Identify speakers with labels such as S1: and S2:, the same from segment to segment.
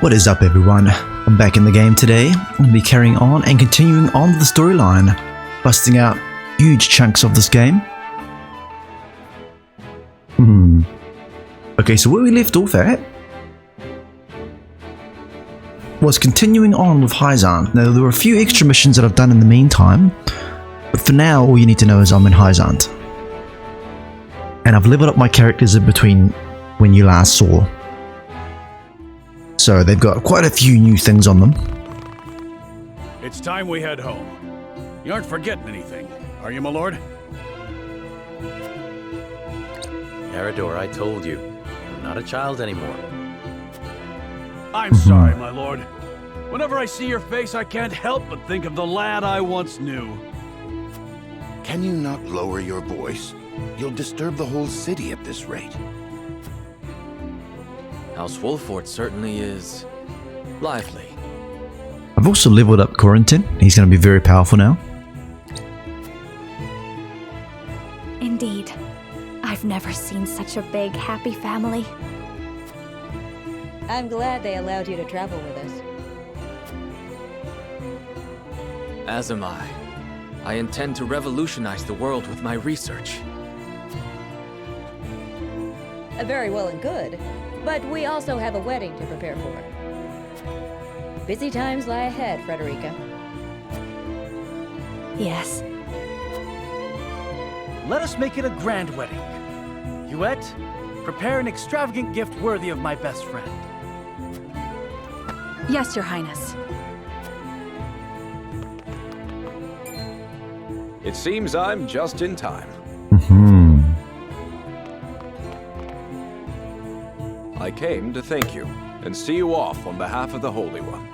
S1: What is up, everyone? I'm back in the game today. We'll be carrying on and continuing on the storyline, busting out huge chunks of this game. Okay, so where we left off at was continuing on with Hyzant. Now, there were a few extra missions that I've done in the meantime, but for now, all you need to know is I'm in Hyzant. And I've leveled up my characters in between when you last saw. So they've got quite a few new things on them.
S2: It's time we head home. You aren't forgetting anything, are you, my lord?
S3: Erador, I told you, I'm not a child anymore.
S2: I'm sorry, my lord. Whenever I see your face, I can't help but think of the lad I once knew.
S4: Can you not lower your voice? You'll disturb the whole city at this rate.
S3: House Wolfort certainly is lively.
S1: I've also leveled up Corentin. He's going to be very powerful now.
S5: Indeed. I've never seen such a big, happy family.
S6: I'm glad they allowed you to travel with us.
S3: As am I. I intend to revolutionize the world with my research.
S6: Very well and good. But we also have a wedding to prepare for. Busy times lie ahead, Frederica.
S5: Yes.
S7: Let us make it a grand wedding. Huette, prepare an extravagant gift worthy of my best friend.
S5: Yes, Your Highness.
S8: It seems I'm just in time. I came to thank you and see you off on behalf of the Holy One.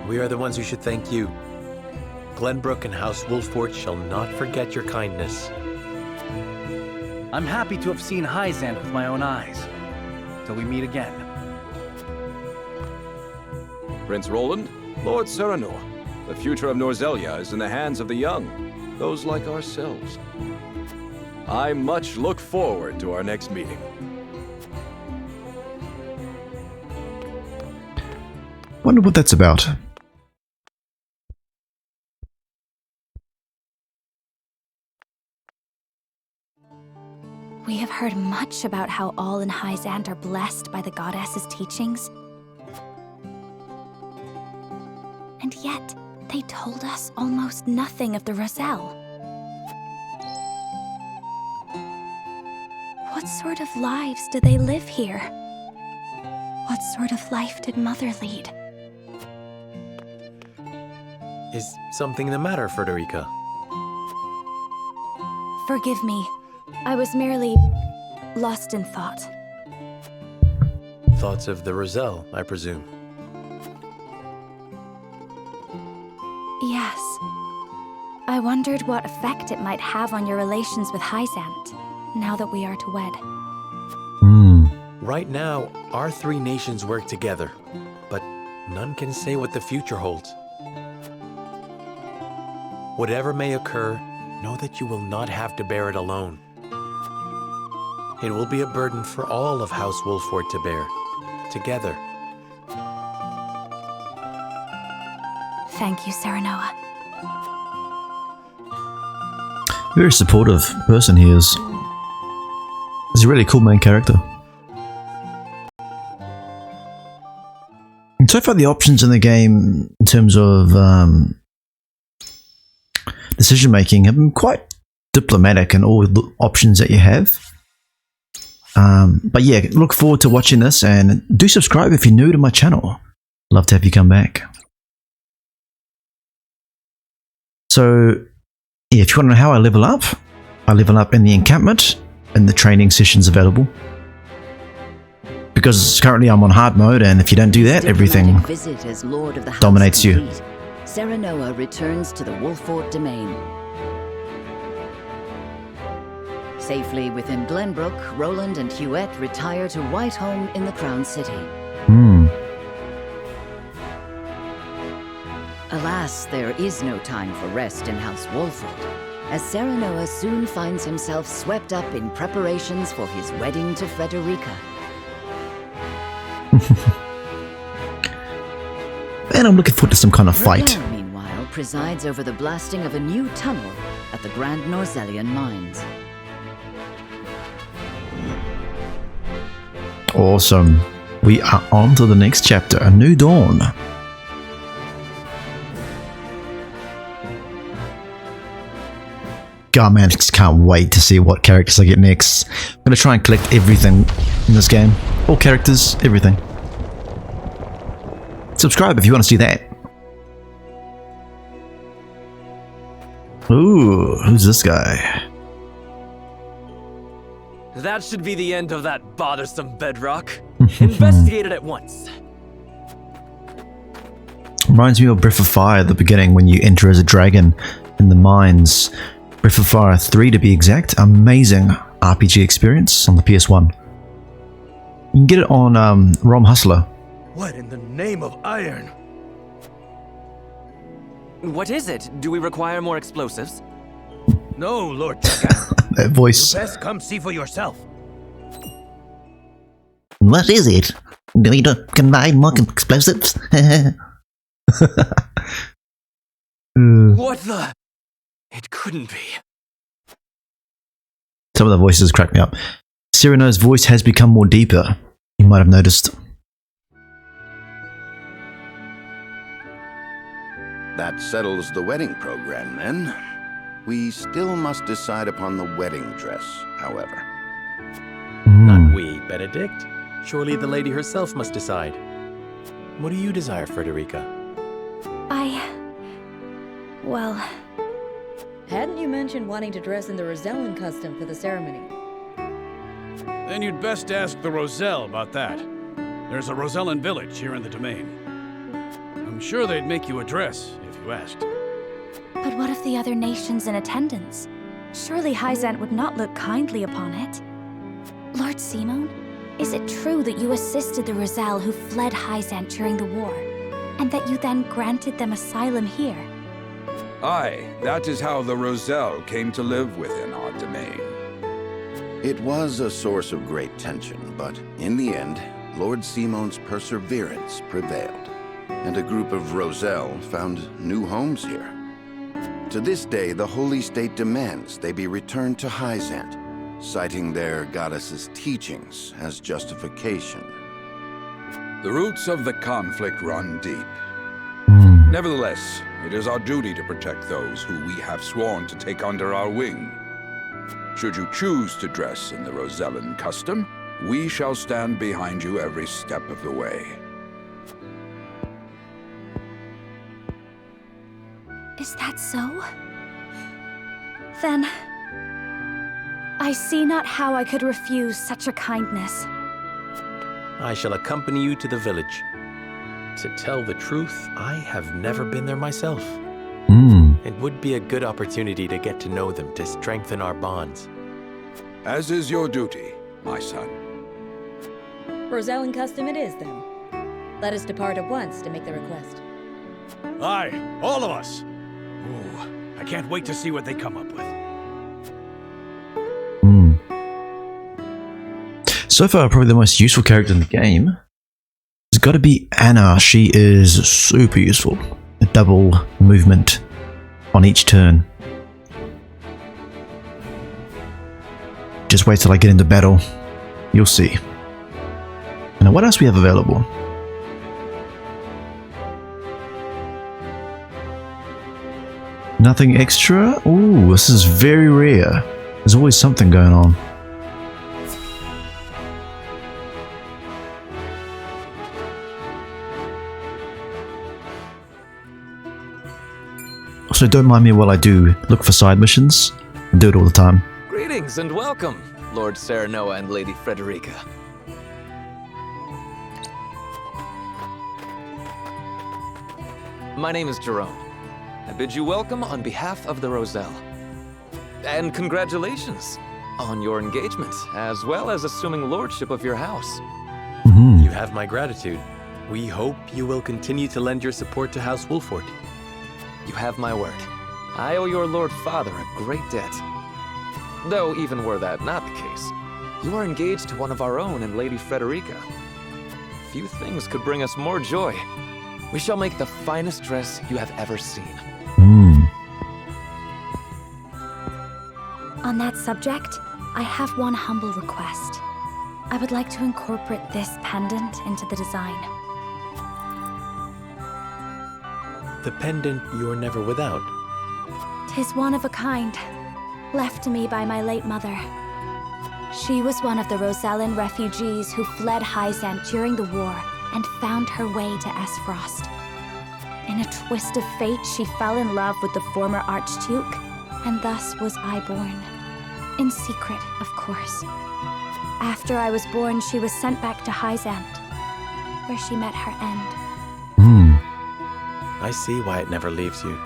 S3: We are the ones who should thank you. Glenbrook and House Wolfort shall not forget your kindness.
S7: I'm happy to have seen Hyzant with my own eyes. Till we meet again.
S8: Prince Roland, Lord Serenoa, the future of Norzelia is in the hands of the young, those like ourselves. I much look forward to our next meeting.
S1: Wonder what that's about.
S5: We have heard much about how all in Hyzant are blessed by the goddess's teachings. And yet, they told us almost nothing of the Roselle. What sort of lives do they live here? What sort of life did Mother lead?
S3: Is something the matter, Frederica?
S5: Forgive me. I was merely lost in thought.
S3: Thoughts of the Roselle, I presume.
S5: Yes. I wondered what effect it might have on your relations with Hyzant, now that we are to wed.
S3: Right now, our three nations work together, but none can say what the future holds. Whatever may occur, know that you will not have to bear it alone. It will be a burden for all of House Wolfort to bear, together.
S5: Thank you, Serenoa.
S1: Very supportive person he is. He's a really cool main character. And so far the options in the game in terms of decision making have been quite diplomatic in all the options that you have. But yeah, look forward to watching this, and do subscribe if you're new to my channel. Love to have you come back. So yeah, if you want to know how I level up in the encampment and the training sessions available. Because currently I'm on hard mode, and if you don't do that, everything
S9: visit as Lord of the House
S1: dominates you.
S9: complete, Serenoa returns to the Wolfort domain. Safely within Glenbrook, Roland and Huette retire to Whiteholm in the Crown City. Alas, there is no time for rest in House Wolfort, as Serenoa soon finds himself swept up in preparations for his wedding to Frederica.
S1: And I'm looking forward to some kind of fight.
S9: Ravel, meanwhile, presides over the blasting of a new tunnel at the Grand Norzellian mines.
S1: Awesome. We are on to the next chapter, A New Dawn. God, man, I just can't wait to see what characters I get next. I'm going to try and collect everything in this game. All characters, everything. Subscribe if you want to see that. Ooh, who's this guy?
S10: That should be the end of that bothersome bedrock. Investigate it at once.
S1: Reminds me of Breath of Fire at the beginning when you enter as a dragon in the mines. Breath of Fire 3 to be exact. Amazing RPG experience on the PS1. You can get it on ROM Hustler.
S10: What in the name of iron? What is it? Do we require more explosives?
S2: No, Lord Tucker.
S1: That voice.
S2: Best come see for yourself.
S1: What is it? Do we combine more explosives?
S10: What the? It couldn't be.
S1: Some of the voices crack me up. Cyrano's voice has become more deeper. You might have noticed.
S4: That settles the wedding program, then. We still must decide upon the wedding dress, however.
S3: Not we, Benedict. Surely the lady herself must decide. What do you desire, Frederica?
S5: Well...
S6: Hadn't you mentioned wanting to dress in the Rosellan custom for the ceremony?
S2: Then you'd best ask the Roselle about that. There's a Rosellan village here in the domain. I'm sure they'd make you a dress if you asked.
S5: But what of the other nations in attendance? Surely Hyzant would not look kindly upon it. Lord Simon, is it true that you assisted the Roselle who fled Hyzant during the war, and that you then granted them asylum here?
S11: Aye, that is how the Roselle came to live within our domain.
S4: It was a source of great tension, but in the end, Lord Simon's perseverance prevailed, and a group of Roselle found new homes here. To this day, the Holy State demands they be returned to Hyzant, citing their goddess's teachings as justification.
S11: The roots of the conflict run deep. Nevertheless, it is our duty to protect those who we have sworn to take under our wing. Should you choose to dress in the Rosellan custom, we shall stand behind you every step of the way.
S5: Is that so? Then... I see not how I could refuse such a kindness.
S3: I shall accompany you to the village. To tell the truth, I have never been there myself. It would be a good opportunity to get to know them, to strengthen our bonds.
S11: As is your duty, my son.
S6: Rosellan custom it is, then. Let us depart at once to make the request.
S2: Aye, all of us. Ooh, I can't wait to see what they come up with.
S1: So far, probably the most useful character in the game has got to be Anna. She is super useful. A double movement on each turn. Just wait till I get into battle. You'll see. And what else we have available? Nothing extra? Ooh, this is very rare. There's always something going on. So don't mind me while I do look for side missions. I do it all the time.
S10: Greetings and welcome, Lord Serenoa and Lady Frederica. My name is Jerome. I bid you welcome on behalf of the Roselle. And congratulations on your engagement, as well as assuming lordship of your house.
S3: You have my gratitude. We hope you will continue to lend your support to House Wolford.
S10: You have my word. I owe your Lord Father a great debt. Though even were that not the case, you are engaged to one of our own in Lady Frederica. few things could bring us more joy. We shall make the finest dress you have ever seen.
S5: On that subject, I have one humble request. I would like to incorporate this pendant into the design.
S3: The pendant you're never without.
S5: 'Tis one of a kind, left to me by my late mother. She was one of the Rosellan refugees who fled Hyzant during the war and found her way to Esfrost. In a twist of fate, she fell in love with the former Archduke, and thus was I born. In secret, of course. After I was born, she was sent back to Hyzant, where she met her end.
S3: I see why it never leaves you.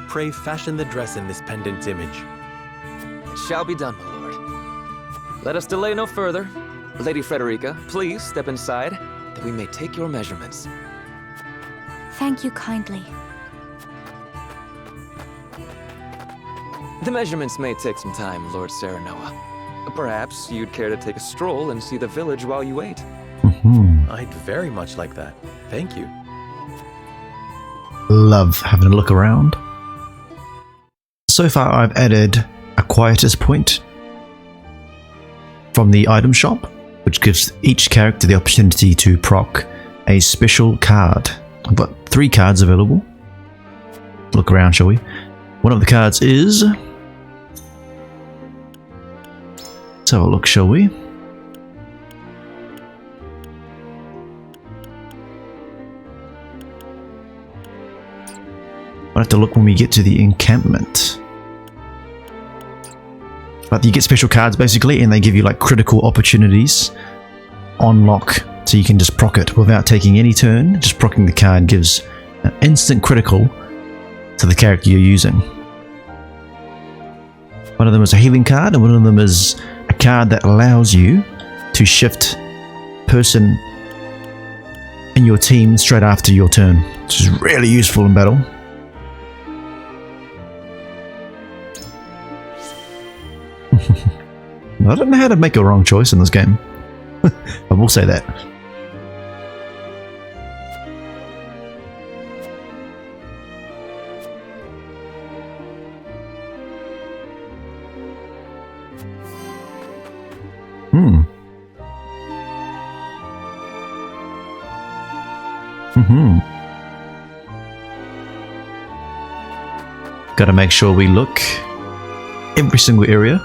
S3: Pray fashion the dress in this pendant's image.
S10: It shall be done, my lord. Let us delay no further. Lady Frederica, please step inside, that we may take your measurements.
S5: Thank you kindly.
S10: The measurements may take some time, Lord Serenoa. Perhaps you'd care to take a stroll and see the village while you wait.
S3: I'd very much like that. Thank you.
S1: Love having a look around. So far I've added a quietus point from the item shop, which gives each character the opportunity to proc a special card. I've got 3 cards available. Look around, shall we? One of the cards is... Let's have a look, shall we? I'll have to look when we get to the encampment. But you get special cards basically, and they give you like critical opportunities on lock, so you can just proc it without taking any turn. Just procking the card gives an instant critical to the character you're using. One of them is a healing card, and one of them is a card that allows you to shift person in your team straight after your turn, which is really useful in battle. I don't know how to make a wrong choice in this game. I will say that. Gotta make sure we look every single area.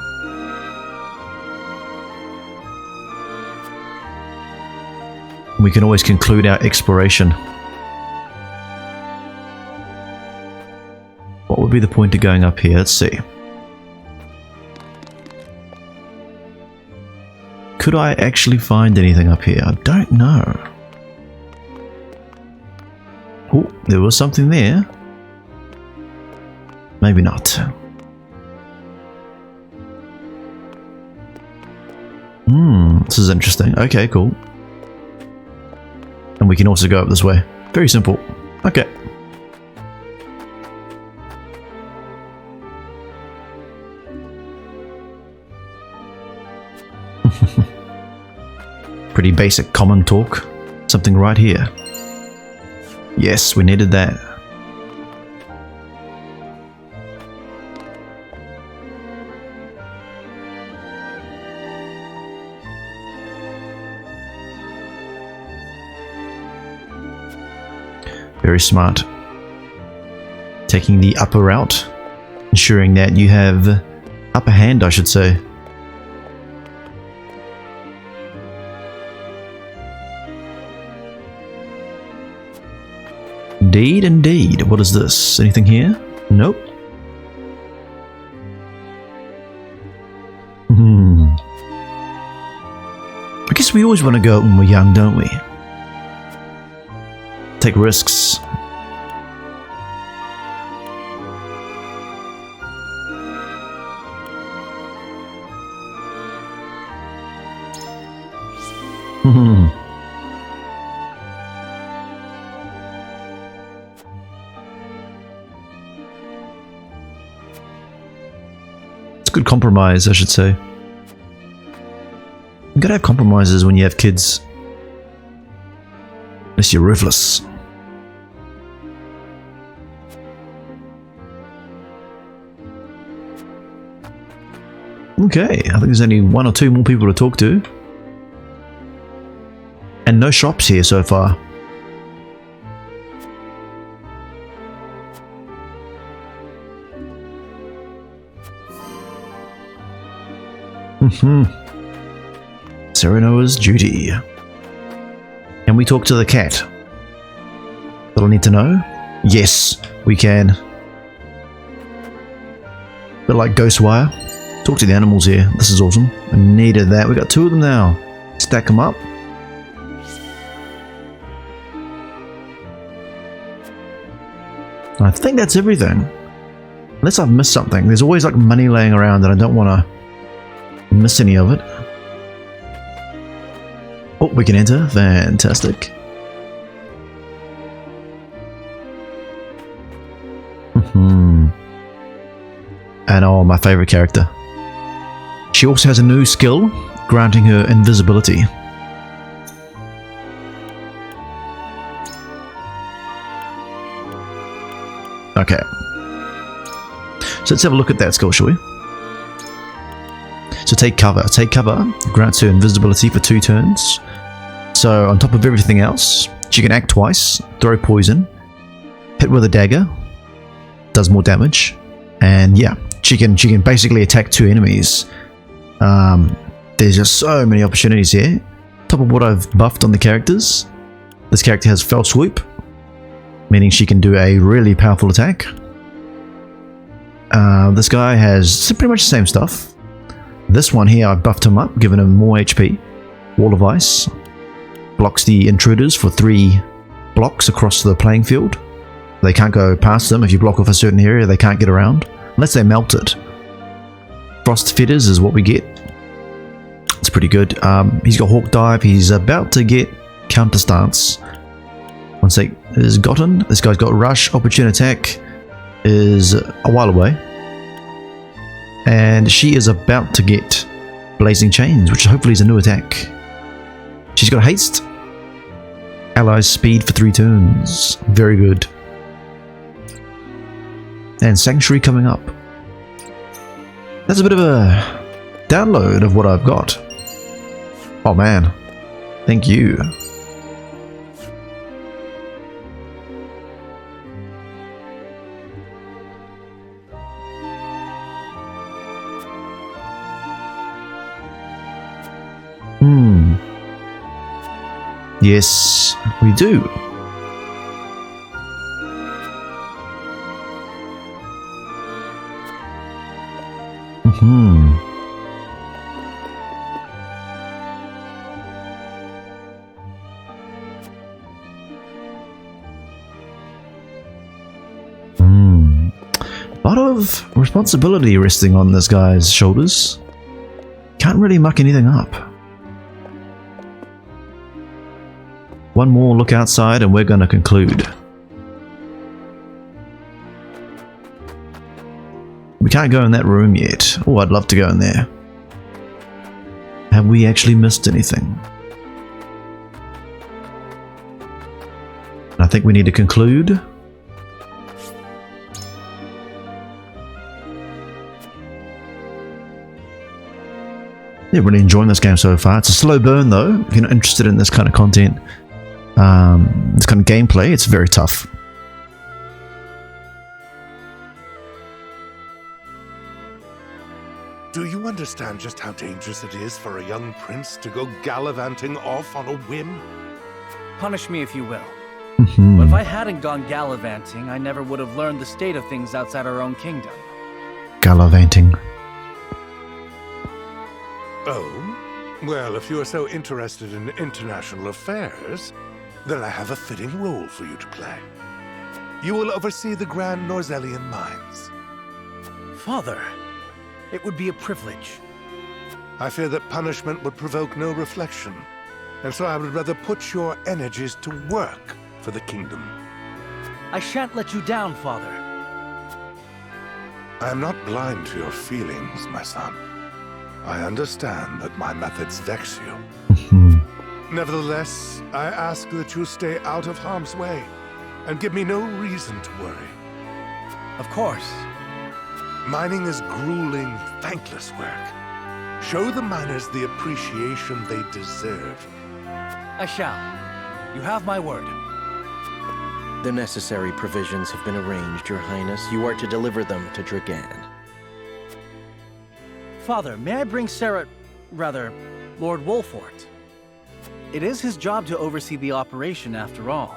S1: We can always conclude our exploration. What would be the point of going up here? Let's see. Could I actually find anything up here? I don't know. Oh, there was something there. Maybe not. This is interesting. Okay, cool. And we can also go up this way. Very simple. Okay. Pretty basic common talk. Something right here. Yes, we needed that. Very smart. Taking the upper route, ensuring that you have upper hand, I should say. Indeed, indeed. What is this? Anything here? Nope. I guess we always want to go when we're young, don't we? Take risks. It's a good compromise, I should say. You gotta have compromises when you have kids. Unless you're ruthless. Okay, I think there's only 1 or 2 more people to talk to. And no shops here so far. Serenoa's duty. Can we talk to the cat? That'll need to know. Yes, we can. Bit like Ghostwire. Talk to the animals here. This is awesome. I needed that. We got 2 of them now. Stack them up. I think that's everything. Unless I've missed something. There's always like money laying around and I don't want to miss any of it. Oh, we can enter. Fantastic. And oh, my favorite character. She also has a new skill, granting her invisibility. Okay. So let's have a look at that skill, shall we? So take cover. Take cover grants her invisibility for 2 turns. So on top of everything else, she can act twice, throw poison, hit with a dagger, does more damage, and yeah, she can basically attack 2 enemies. There's just so many opportunities here. Top of what I've buffed on the characters, this character has Fell Swoop, meaning she can do a really powerful attack. This guy has pretty much the same stuff. This one here, I buffed him up, giving him more HP. Wall of Ice blocks the intruders for 3 blocks across the playing field. They can't go past them. If you block off a certain area, they can't get around unless they're melted. Frost Fetters is what we get. It's pretty good. He's got Hawk Dive. He's about to get Counter Stance. One sec. Is gotten. This guy's got Rush. Opportune Attack is a while away. And she is about to get Blazing Chains, which hopefully is a new attack. She's got Haste. Allies Speed for 3 turns. Very good. And Sanctuary coming up. That's a bit of a download of what I've got. Oh man. Thank you. Yes, we do. A lot of responsibility resting on this guy's shoulders. Can't really muck anything up. One more look outside and we're going to conclude. We can't go in that room yet. Oh, I'd love to go in there. Have we actually missed anything? I think we need to conclude. Yeah, really enjoying this game so far. It's a slow burn though. If you're not interested in this kind of content, this kind of gameplay, it's very tough.
S12: Do you understand just how dangerous it is for a young prince to go gallivanting off on a whim?
S7: Punish me if you will. But if I hadn't gone gallivanting, I never would have learned the state of things outside our own kingdom.
S1: Gallivanting.
S12: Oh? Well, if you are so interested in international affairs, then I have a fitting role for you to play. You will oversee the Grand Norzellian mines.
S7: Father, it would be a privilege.
S12: I fear that punishment would provoke no reflection, and so I would rather put your energies to work for the kingdom.
S7: I shan't let you down, Father.
S12: I am not blind to your feelings, my son. I understand that my methods vex you. Nevertheless, I ask that you stay out of harm's way and give me no reason to worry.
S7: Of course.
S12: Mining is grueling, thankless work. Show the miners the appreciation they deserve.
S7: I shall. You have my word.
S13: The necessary provisions have been arranged, Your Highness. You are to deliver them to Dragan.
S7: Father, may I bring Lord Wolfort? It is his job to oversee the operation after all.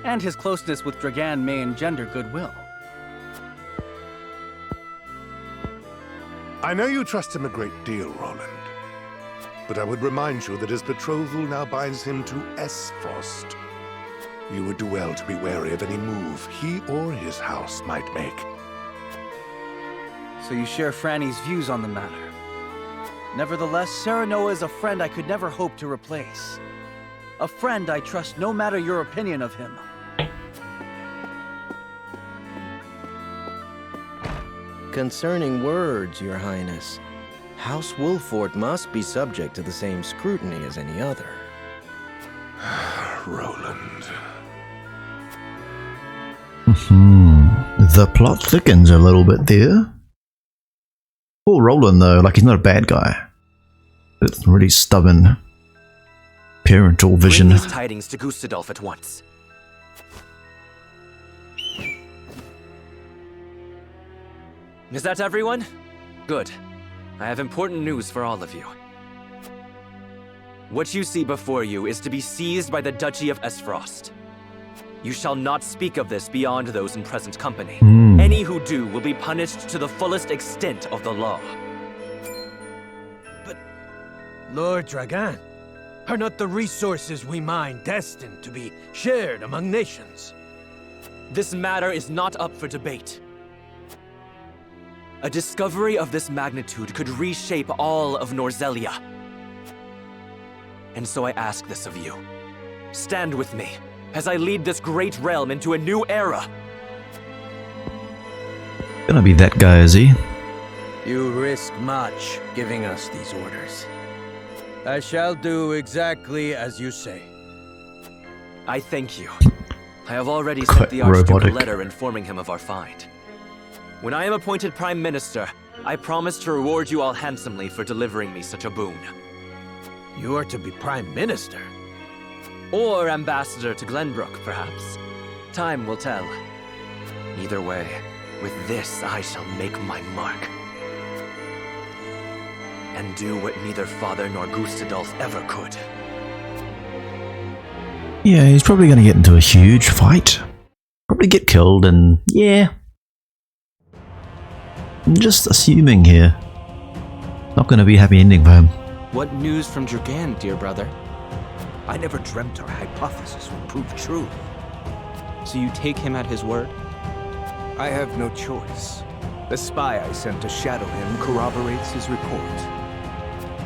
S7: And his closeness with Dragan may engender goodwill.
S12: I know you trust him a great deal, Roland. But I would remind you that his betrothal now binds him to Esfrost. You would do well to be wary of any move he or his house might make.
S7: So you share Franny's views on the matter. Nevertheless, Serenoa is a friend I could never hope to replace. A friend I trust no matter your opinion of him.
S13: Concerning words, Your Highness, House Wolfort must be subject to the same scrutiny as any other.
S12: Roland.
S1: The plot thickens a little bit there. Poor Roland though, like he's not a bad guy. It's really stubborn parental vision.
S3: Bring these tidings to Gustadolf at once. Is that everyone? Good. I have important news for all of you. What you see before you is to be seized by the Duchy of Esfrost. You shall not speak of this beyond those in present company. Any who do will be punished to the fullest extent of the law.
S14: But, Lord Dragan, are not the resources we mine destined to be shared among nations?
S3: This matter is not up for debate. A discovery of this magnitude could reshape all of Norzelia. And so I ask this of you. Stand with me as I lead this great realm into a new era.
S1: Gonna be that guy, is he?
S14: You risk much giving us these orders. I shall do exactly as you say.
S3: I thank you. I have already sent the Archduke a letter informing him of our find. When I am appointed Prime Minister, I promise to reward you all handsomely for delivering me such a boon.
S14: You are to be Prime Minister?
S3: Or Ambassador to Glenbrook, perhaps. Time will tell. Either way, with this I shall make my mark. And do what neither Father nor Gustadolf ever could.
S1: Yeah, he's probably gonna get into a huge fight. Probably get killed and yeah. I'm just assuming here. Not gonna be a happy ending for him.
S15: What news from Dragan, dear brother?
S14: I never dreamt our hypothesis would prove true.
S15: So you take him at his word?
S14: I have no choice. The spy I sent to shadow him corroborates his report.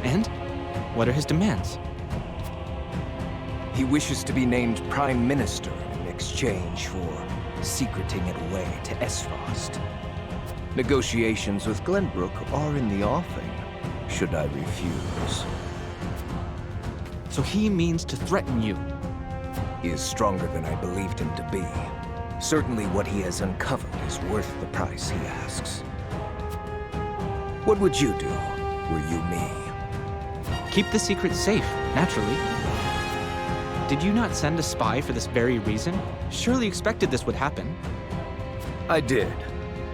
S15: And? What are his demands?
S14: He wishes to be named Prime Minister in exchange for secreting it away to Esfrost. Negotiations with Glenbrook are in the offing, should I refuse.
S15: So he means to threaten you?
S14: He is stronger than I believed him to be. Certainly what he has uncovered is worth the price he asks. What would you do, were you me?
S15: Keep the secret safe, naturally. Did you not send a spy for this very reason? Surely expected this would happen.
S14: I did,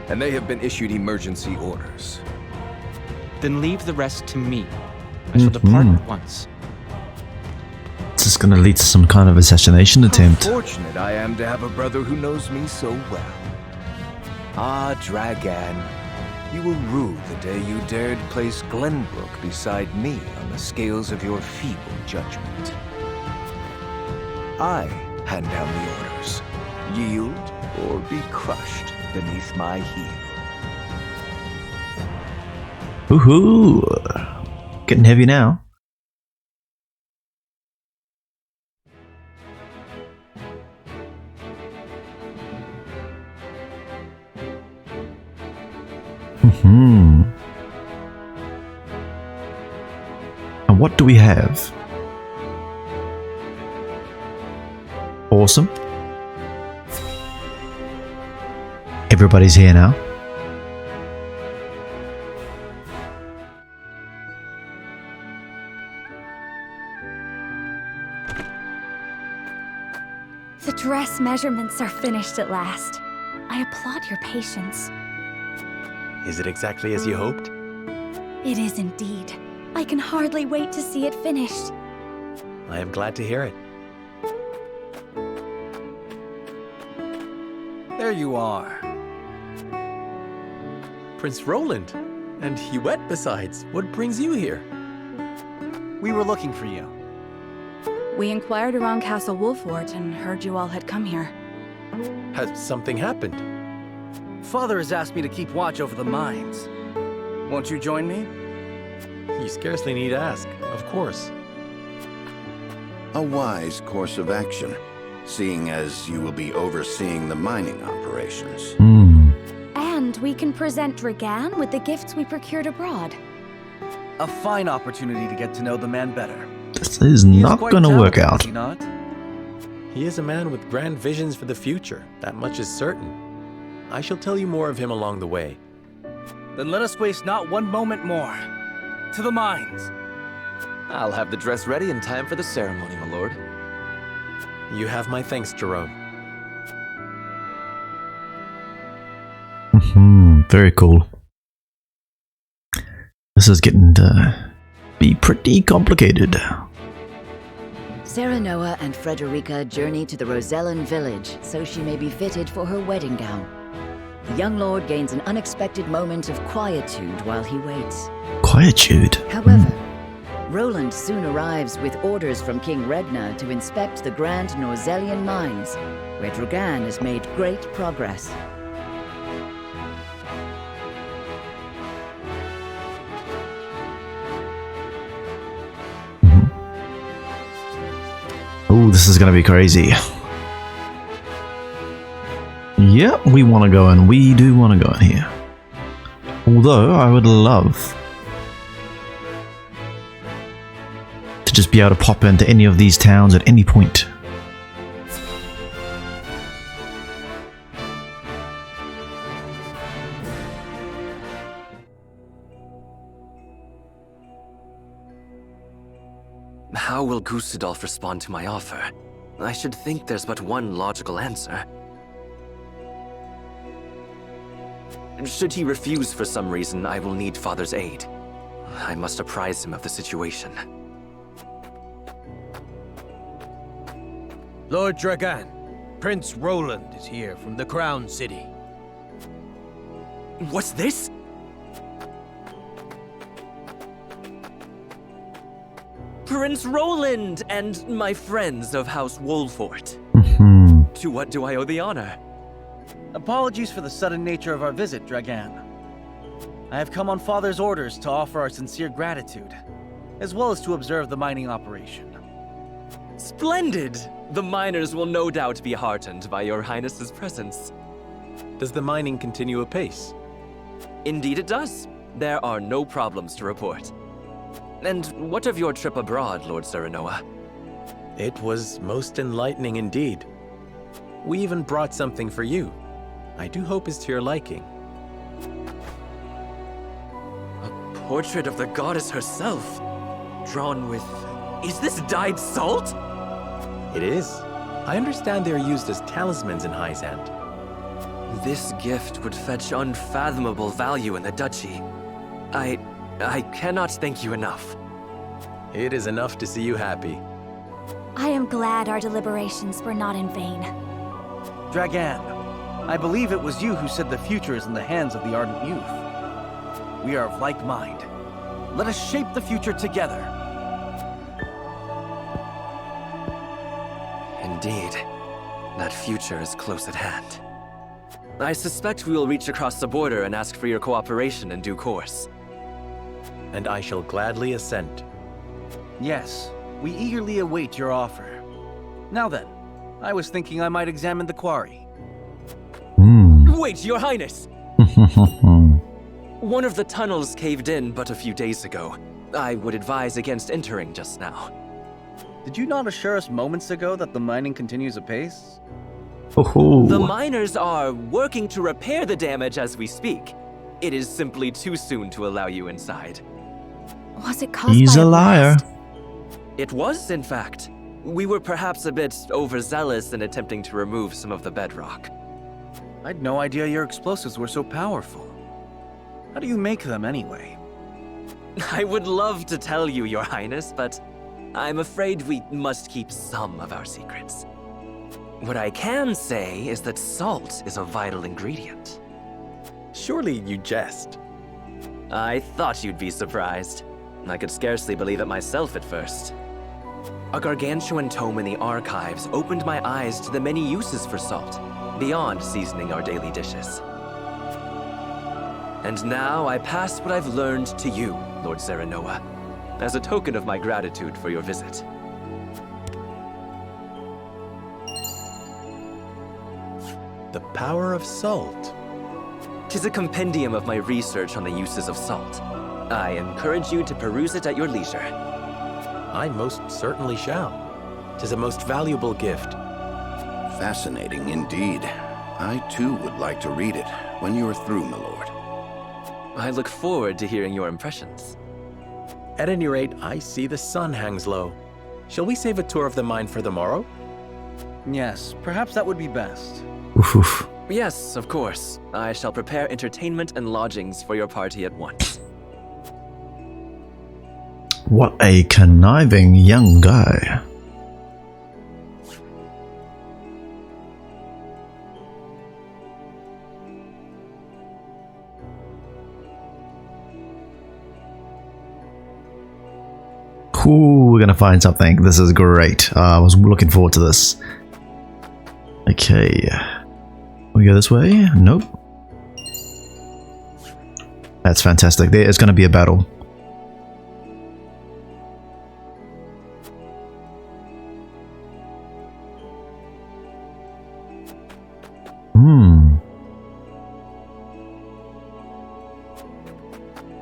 S14: and they have been issued emergency orders.
S15: Then leave the rest to me. I shall depart at once.
S1: This is gonna lead to some kind of assassination attempt.
S14: How fortunate I am to have a brother who knows me so well. Ah, Dragan, you will rue the day you dared place Glenbrook beside me on the scales of your feeble judgment. I hand down the orders. Yield or be crushed beneath my heel.
S1: Woohoo! Getting heavy now. And what do we have? Awesome. Everybody's here now.
S5: The dress measurements are finished at last. I applaud your patience.
S3: Is it exactly as you hoped?
S5: It is indeed. I can hardly wait to see it finished.
S3: I am glad to hear it.
S7: There you are.
S3: Prince Roland. And Huette besides. What brings you here?
S7: We were looking for you.
S16: We inquired around Castle Wolfort and heard you all had come here.
S3: Has something happened?
S7: Father has asked me to keep watch over the mines. Won't you join me?
S3: You scarcely need ask. Of course.
S4: A wise course of action, seeing as you will be overseeing the mining operations.
S5: And we can present Dragan with the gifts we procured abroad.
S7: A fine opportunity to get to know the man better.
S1: This is not gonna work out.
S7: Is he not?
S3: He is a man with grand visions for the future. That much is certain. I shall tell you more of him along the way.
S7: Then let us waste not one moment more. To the mines.
S10: I'll have the dress ready in time for the ceremony, my lord.
S3: You have my thanks, Jerome.
S1: Very cool. This is getting to be pretty complicated.
S9: Serenoa and Frederica journey to the Rosellan village so she may be fitted for her wedding gown. The young lord gains an unexpected moment of quietude while he waits.
S1: Quietude?
S9: However, Roland soon arrives with orders from King Regna to inspect the Grand Norzellian mines, where Dragan has made great progress.
S1: Oh, this is gonna be crazy. Yeah, we want to go in. We do want to go in here. Although, I would love to just be able to pop into any of these towns at any point.
S17: How will Gustadolf respond to my offer? I should think there's but one logical answer. Should he refuse for some reason, I will need Father's aid. I must apprise him of the situation.
S18: Lord Dragan, Prince Roland is here from the Crown City.
S17: What's this? Prince Roland and my friends of House Wolfort. To what do I owe the honor?
S7: Apologies for the sudden nature of our visit, Dragan. I have come on Father's orders to offer our sincere gratitude, as well as to observe the mining operation.
S17: Splendid! The miners will no doubt be heartened by your Highness's presence.
S3: Does the mining continue apace?
S17: Indeed it does. There are no problems to report. And what of your trip abroad, Lord Serenoa?
S3: It was most enlightening indeed. We even brought something for you. I do hope it's to your liking.
S17: A portrait of the goddess herself, drawn with... Is this dyed salt?
S3: It is. I understand they are used as talismans in Hyzant.
S17: This gift would fetch unfathomable value in the duchy. I cannot thank you enough.
S3: It is enough to see you happy.
S5: I am glad our deliberations were not in vain.
S7: Dragan, I believe it was you who said the future is in the hands of the ardent youth. We are of like mind. Let us shape the future together.
S17: Indeed, that future is close at hand. I suspect we will reach across the border and ask for your cooperation in due course.
S3: And I shall gladly assent.
S7: Yes, we eagerly await your offer. Now then, I was thinking I might examine the quarry.
S17: Wait, Your Highness! One of the tunnels caved in but a few days ago. I would advise against entering just now.
S7: Did you not assure us moments ago that the mining continues apace?
S1: Oh.
S17: The miners are working to repair the damage as we speak. It is simply too soon to allow you inside.
S5: Was it caused
S1: He's
S5: by
S1: a liar.
S5: blast?
S17: It was, in fact. We were perhaps a bit overzealous in attempting to remove some of the bedrock.
S7: I had no idea your explosives were so powerful. How do you make them anyway?
S17: I would love to tell you, Your Highness, but I'm afraid we must keep some of our secrets. What I can say is that salt is a vital ingredient.
S3: Surely you jest.
S17: I thought you'd be surprised. I could scarcely believe it myself at first. A gargantuan tome in the archives opened my eyes to the many uses for salt, beyond seasoning our daily dishes. And now I pass what I've learned to you, Lord Serenoa, as a token of my gratitude for your visit.
S3: The power of salt.
S17: 'Tis a compendium of my research on the uses of salt. I encourage you to peruse it at your leisure.
S3: I most certainly shall. 'Tis a most valuable gift.
S4: Fascinating indeed. I too would like to read it when you are through, my lord.
S17: I look forward to hearing your impressions.
S3: At any rate, I see the sun hangs low. Shall we save a tour of the mine for the morrow?
S7: Yes, perhaps that would be best.
S1: Oof.
S17: Yes, of course. I shall prepare entertainment and lodgings for your party at once.
S1: What a conniving young guy. Ooh, we're gonna find something. This is great. I was looking forward to this. Okay. We go this way? Nope. That's fantastic. There is gonna be a battle.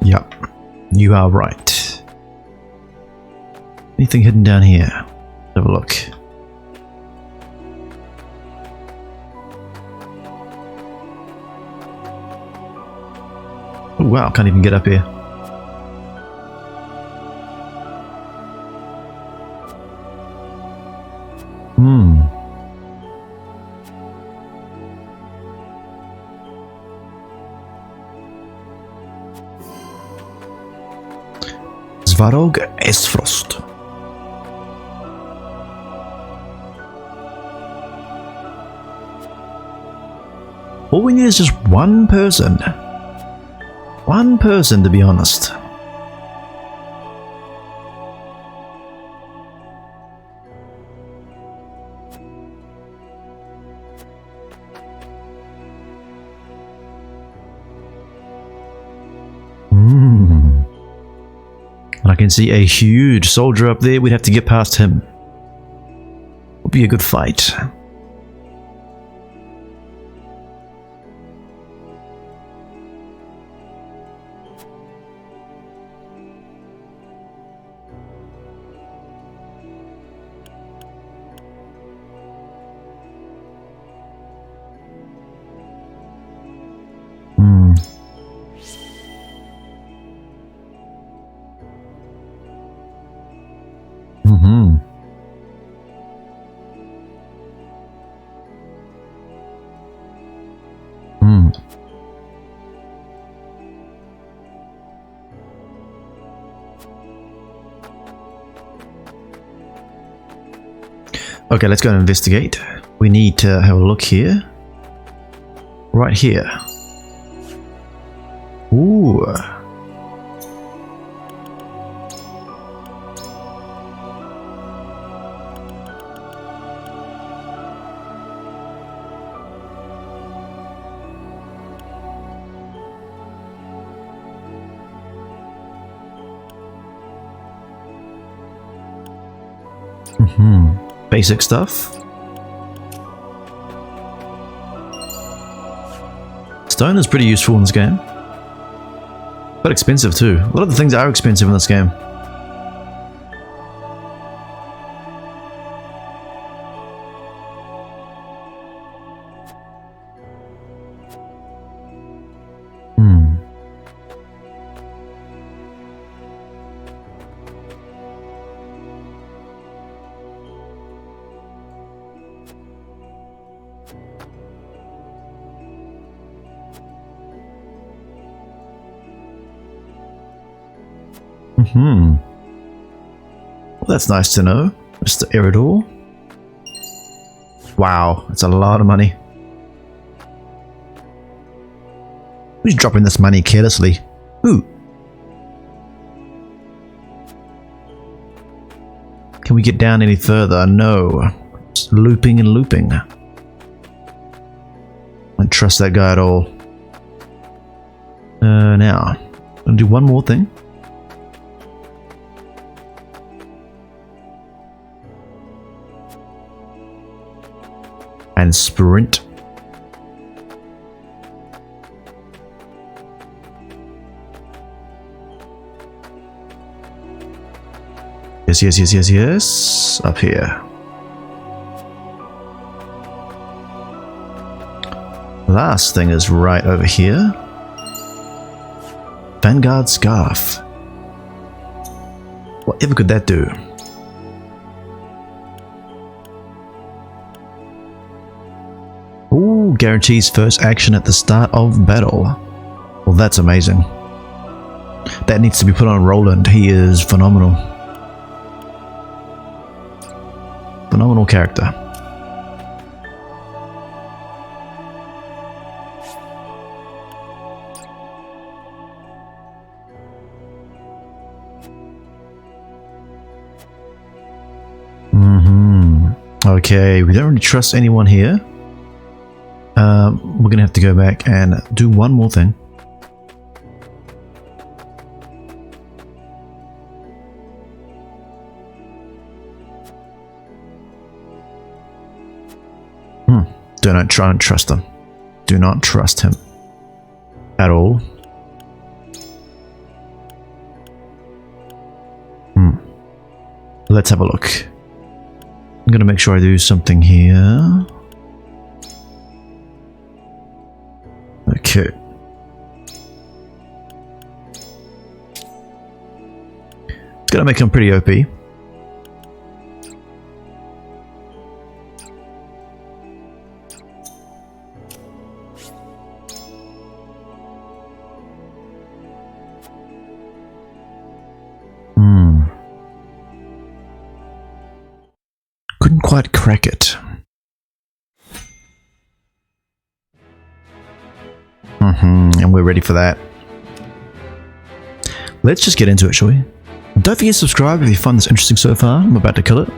S1: Yep. You are right. Anything hidden down here? Let's have a look. Oh wow, can't even get up here. Svarog Esfrost. All we need is just one person. One person, to be honest. And I can see a huge soldier up there. We'd have to get past him. Would be a good fight. Okay, let's go and investigate. We need to have a look here. Right here. Ooh. Basic stuff. Stone is pretty useful in this game. But expensive too. A lot of the things are expensive in this game. Mm-hmm. Well, that's nice to know, Mr. Iridor. Wow, that's a lot of money. Who's dropping this money carelessly? Who? Can we get down any further? No. Just looping and looping. I don't trust that guy at all. Now, I'm gonna do one more thing. And sprint. Yes, yes, yes, yes, yes. Up here. Last thing is right over here. Vanguard Scarf. Whatever could that do? Ooh, guarantees first action at the start of battle. Well, that's amazing. That needs to be put on Roland. He is phenomenal. Phenomenal character. Okay, we don't really trust anyone here. We're gonna have to go back and do one more thing. Do not try and trust him. Do not trust him at all. Let's have a look. I'm gonna make sure I do something here. Okay. It's gonna make him pretty OP. Couldn't quite crack it. And we're ready for that. Let's just get into it, shall we? Don't forget to subscribe if you find this interesting so far. I'm about to kill it.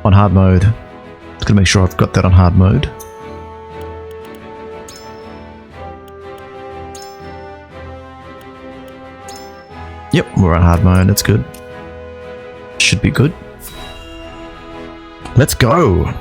S1: On hard mode. Just gonna make sure I've got that on hard mode. Yep, we're on hard mode. That's good. Should be good. Let's go!